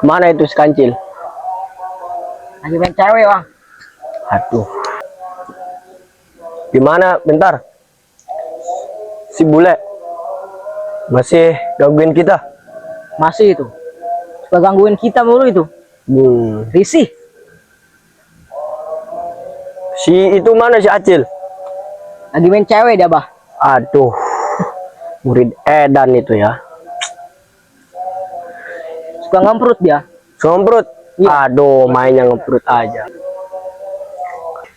Mana itu si kancil? Lagi main cewek, Bang. Aduh. Gimana? Bentar. Si bule masih gangguin kita? Masih itu. Suka gangguin kita mulu itu. Risih. Si itu mana si Acil? Lagi main cewek dia, Bah. Aduh. Murid edan itu ya. Suka ngemprut dia. Semprot. Iya. Aduh, mainnya ngeprut aja.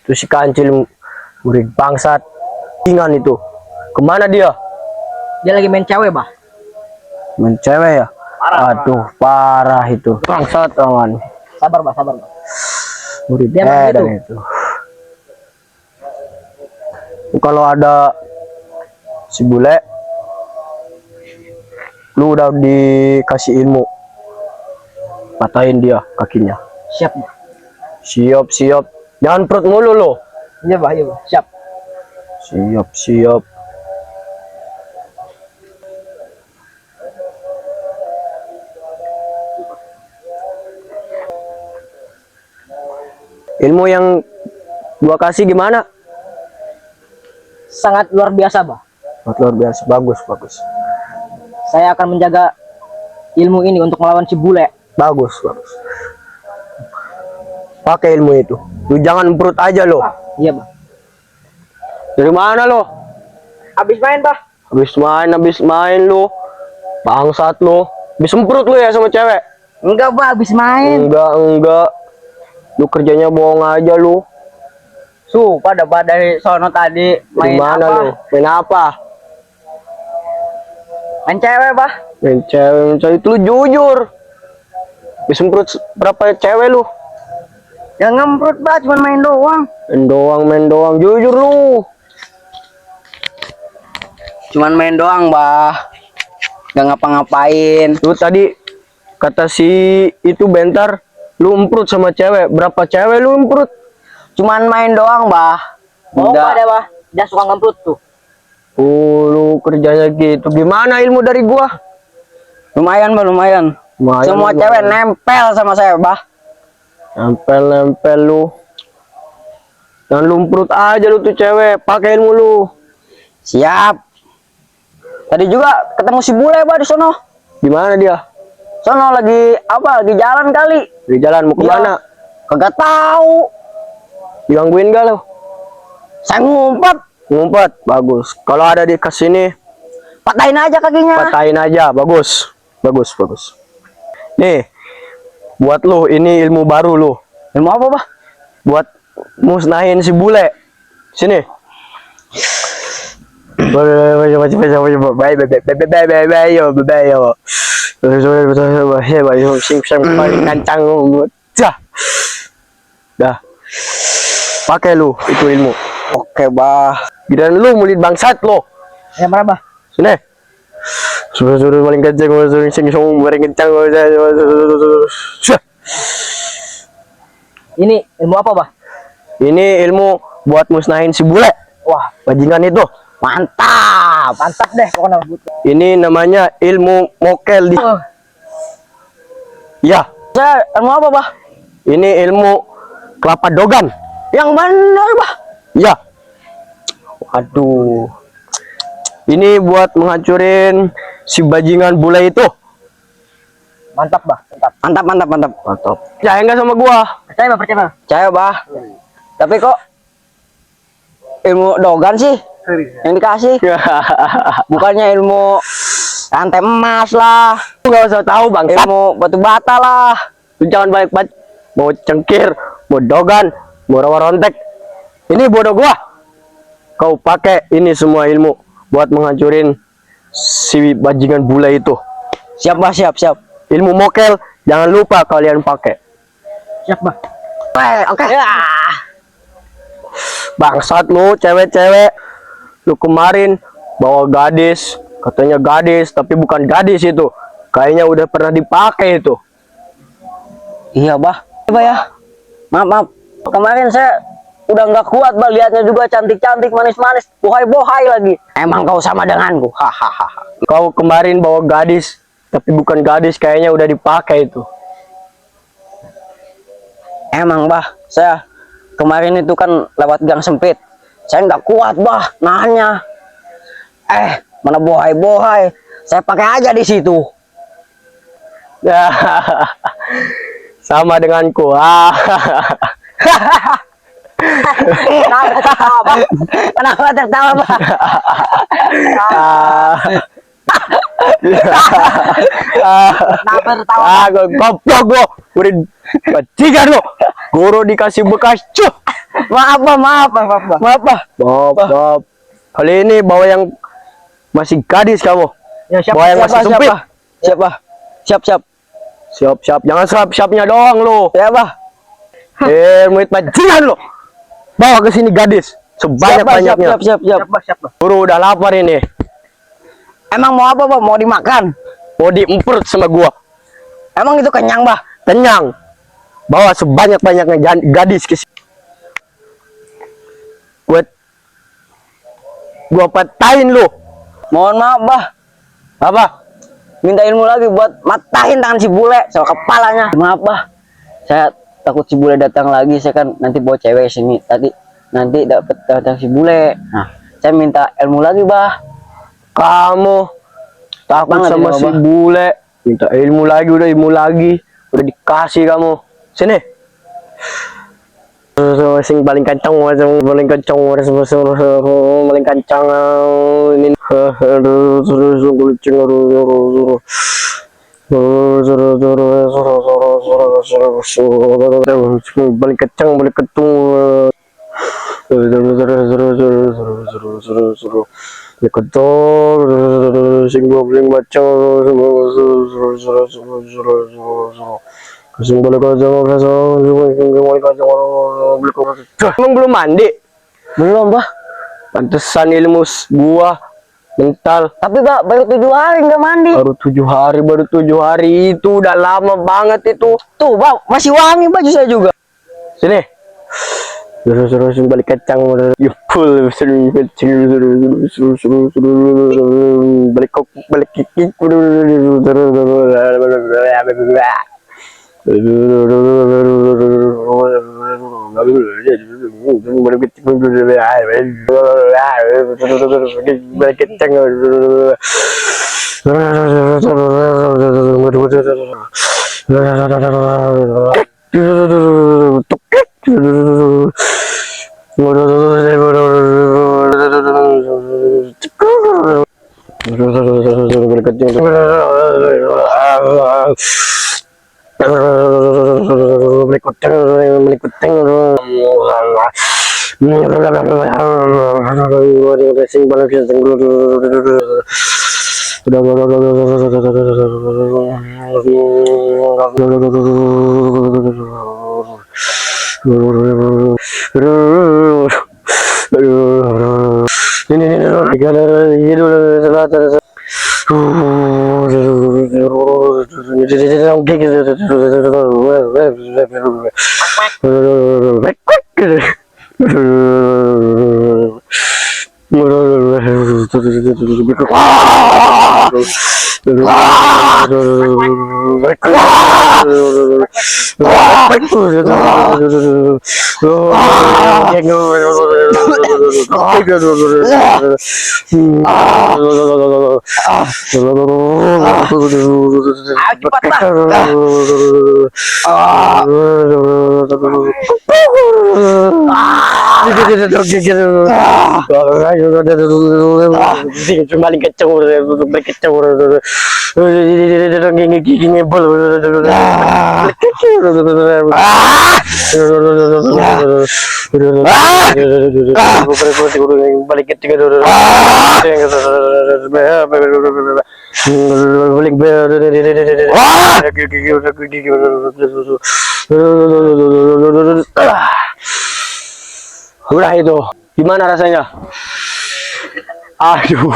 Terus si kancil murid bangsat. Ingan itu. Kemana dia? Dia lagi main cewek, Bah. Main cewek ya? Aduh, parah itu. Bangsat kawan. Sabar, Bah, sabar, Bah. Murid Dia emang edan gitu. itu. Kalau ada si bule, lu udah dikasih ilmu, patahin dia kakinya. Siap, Bah. Siap, siap. Jangan perut mulu lo. Iya, Bah, iya, Bah. Siap. Siap, siap. Ilmu yang gua kasih gimana? Sangat luar biasa, Bah. Luar biasa, bagus, bagus. Saya akan menjaga ilmu ini untuk melawan si bule. Bagus, bagus. Pakai ilmu itu. Lu jangan perut aja lo. Iya, Bah. Dari mana lo? Habis main, Bah. Habis main lu. Bangsat lu. Habis semprot lu ya sama cewek? Enggak, Bah, habis main. Enggak. Lu kerjanya bohong aja lu. Pada dari sono tadi main Gimana apa? lu? Main apa? Main cewek, Bah. Main cewek itu lu jujur. Habis semprot berapa cewek lu? Ya ngemprut, Bah, cuma main doang. Main doang. Jujur lu. Cuman main doang, Bah. Gak ngapa-ngapain. Lu tadi kata si itu bentar, lu emprut sama cewek. Berapa cewek lu emprut? Cuman main doang, Bah. Udah. Ada, Bah. Dia suka ngemprut tuh. Lu kerjanya gitu. Gimana ilmu dari gua? Lumayan, Bah, lumayan. Semua lumayan. cewek nempel sama saya, Bah. Nempel lu. Jangan lumprut aja lu tuh cewek. Pakai ilmu lu. Siap. Tadi juga ketemu si bule, Bah, di sono. Di mana dia? Sono lagi apa? Lagi jalan kali. Di jalan mau kemana? Kagak tahu. Digangguin gak lo? Saya ngumpet. Ngumpet. Bagus. Kalau ada di kesini, Patahin aja kakinya. patahin aja. Bagus. Nih, buat lu ini ilmu baru lu. Ilmu apa, Bah? Buat musnahin si bule. Sini. Dah. Pakai lu itu ilmu. Oke, Bah. Giliran lu murid bangsat lo. Ya, mana, Bah? Sini. Suruh paling kencang, suruh sing song paling kencang. Ini ilmu apa, Bah? Ini ilmu buat musnahin si bule. Wah, Bajingan itu. mantap. Mantap deh pokoknya. Ini namanya ilmu mokel di. Ya, Saya ilmu apa, Bah? ini ilmu kelapa dogan. Yang benar, Bah. Ya. Waduh. Ini buat menghancurin si bajingan bule itu. Mantap, Bah. Mantap. Percaya enggak sama gua? Percaya, Bah, percaya, Bah. Percaya, Bah. Tapi kok ilmu dogan sih yang dikasih? Bukannya ilmu rantai emas lah, Lu nggak usah tahu, bangsat. ilmu batu bata lah. Lu jangan banyak mau cengkir, mau dogan, mau rawa rontek. Ini bodoh gua. Kau pakai ini semua ilmu buat menghancurin si bajingan bule itu. Siap, Bah, siap. Ilmu mokel jangan lupa kalian pakai. Siap, Bah. Oke. Ya. Bangsat lu cewek-cewek. Lu kemarin bawa gadis, katanya gadis tapi bukan gadis itu. Kayaknya udah pernah dipakai itu. Iya, Bah. Bah ya. Maaf. Kemarin saya udah nggak kuat, Bah, lihatnya juga cantik-cantik, manis-manis, bohai-bohai lagi. Emang kau sama denganku. Hahaha. Kau kemarin bawa gadis tapi bukan gadis, kayaknya udah dipakai itu. Emang bah, saya kemarin itu kan lewat gang sempit. Saya nggak kuat bah nahannya. Mana bohai-bohai. Saya pakai aja di situ. Ya, sama denganku. Kenapa tertawa bah? Kenapa tertawa bah? Kenapa tertawa? Goblok lo. Udah bajingan lo. Guru dikasih bekas cuh. Maaf bah, maaf bah, maaf bah. Maaf bah. Bob. Kali ini bawa yang masih gadis kamu. Ya, siap, bawa yang siap, masih bah, sempit. Siap bah. Siap, siap. Siap. Jangan siap-siapnya doang lo. Ya bah. Murid bajingan lo. Bawa ke sini gadis sebanyak-banyaknya. Siap bah. Guru udah lapar ini. Emang mau apa bah? Mau dimakan? Mau diempert sama gua. Emang itu kenyang bah? Kenyang. Bawa sebanyak-banyaknya gadis ke sini. Gua patahin lu. Mohon maaf bah. Apa? Minta ilmu lagi buat matahin tangan si bule sama kepalanya. Maaf bah. Saya takut si bule datang lagi. Saya kan nanti bawa cewek sini. Nanti dapat datang si bule. Nah, saya minta ilmu lagi bah. Kamu takut Banget sama ya, si Bah. bule? Minta ilmu lagi. Udah dikasih kamu. Sini. Sing paling kencang paling kencang ini paling kencang sing gua paling baca emang belum mandi? Belum bah. Pantesan ilmu gua mental. Tapi bah baru 7 hari nggak mandi. Baru 7 hari itu udah lama banget itu. Tuh bah masih wangi baju saya juga. Sini. Terus balik kacang you full balik kiki balik kacang paling kacau udah itu gimana rasanya? Aduh,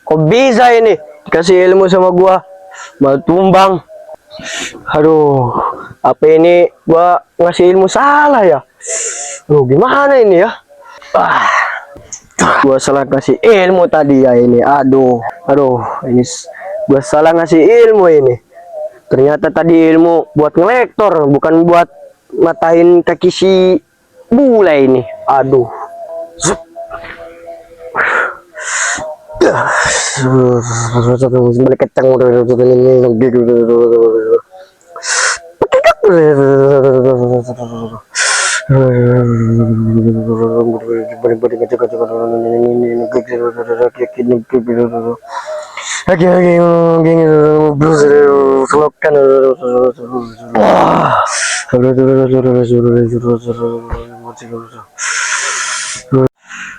kok bisa ini dikasih ilmu sama gua malah tumbang. Aduh, apa ini gua ngasih ilmu salah ya? Gimana ini ya? Gua salah kasih ilmu tadi ya ini. Aduh, ini gua salah ngasih ilmu ini. Ternyata tadi ilmu buat ngelektor, bukan buat matahin kaki si bule ini. Aduh. Zup. Balik kecang.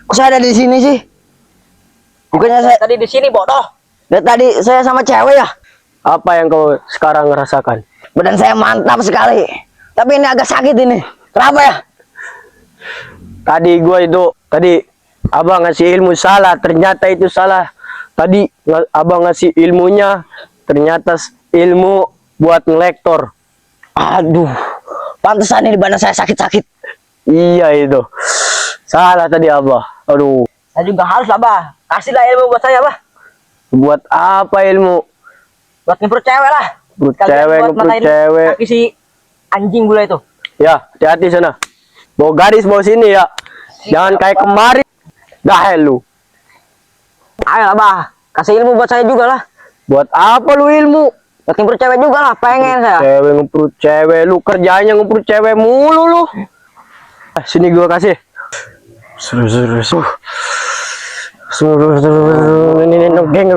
Kok saya ada di sini sih? Bukannya saya Tadi di sini bodoh. dari tadi saya sama cewek ya. Apa yang kau sekarang rasakan? Badan saya mantap sekali. Tapi ini agak sakit ini. Kenapa ya? Tadi abang ngasih ilmu salah, ternyata itu salah. Tadi abang ngasih ilmunya, ternyata ilmu buat ngelektor. Aduh, pantesan ini badan saya sakit-sakit. Iya itu. Salah tadi abah. Aduh. Saya juga harus lah, Bah. Kasihlah ilmu buat saya, Bah. Buat apa ilmu? Buat ngimprove cewek lah. Buat Sekalian cewek, buat ngimprove matain cewek. kaki si anjing bule itu. Ya, hati-hati sana. Bawa garis bawa sini ya. Jangan kayak kemarin. Dah lu. Ayo lah, Bah. Kasih ilmu buat saya juga lah. Buat apa lu ilmu? Buat ngimprove cewek juga lah, pengen saya. Cewek ngepru cewek, lu kerjanya ngepru cewek mulu lu. Sini gua kasih. Ini geng.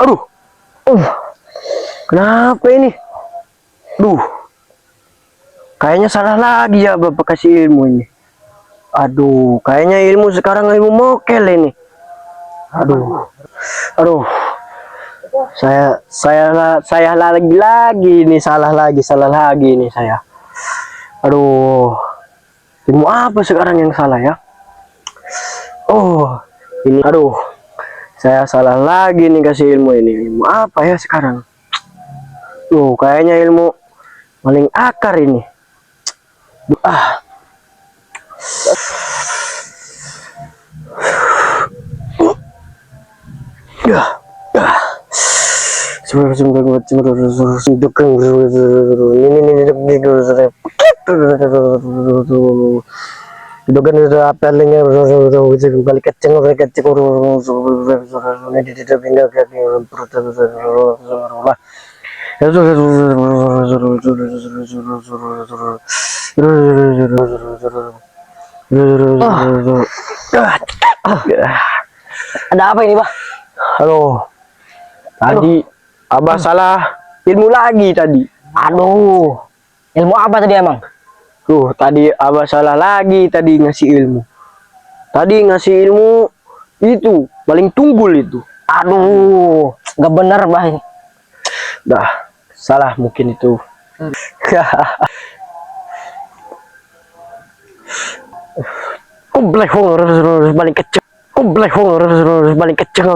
Aduh. Kenapa ini? Duh. Kayaknya salah lagi ya Bapak kasih ilmu ini. Aduh, kayaknya ilmu sekarang ilmu mokel ini. Aduh. Aduh. Saya lagi nih, salah lagi nih saya. Aduh. Ilmu apa sekarang yang salah ya? Oh, ini aduh. Saya salah lagi nih kasih ilmu ini. Ilmu apa ya sekarang? Kayaknya ilmu maling akar ini. Ada apa ini, Bah? Halo. Tadi Abah salah ilmu lagi tadi. Aduh. Ilmu apa tadi emang? Tadi Abah salah lagi tadi ngasih ilmu. Tadi ngasih ilmu itu paling tunggul itu. Aduh, nggak bener, Bah. Dah, salah mungkin itu. Komplek horor paling kecil. Komplek horor paling kecil.